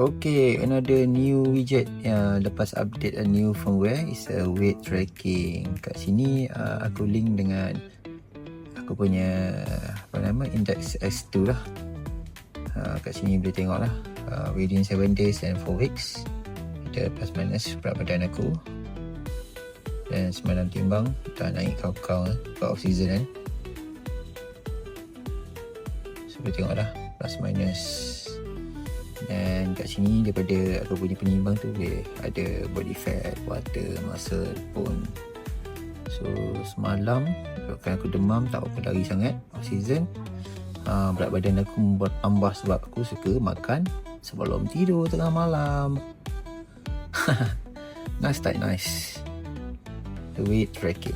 Okay, another new widget yang lepas update a new firmware is a weight tracking. Kat sini aku link dengan aku punya index S2 lah. Kat sini boleh tengok lah, within 7 days and 4 weeks ada plus minus berat badan aku. Dan semalam timbang dah naik kau-kau off season kan. So boleh tengok lah plus minus. Dan kat sini daripada aku punya penimbang tu boleh ada body fat, water, muscle, bone. So semalam kan aku demam, tak apa lari sangat off season. Berat badan aku bertambah sebab aku suka makan sebelum tidur tengah malam. Nice tak nice? The weight tracking.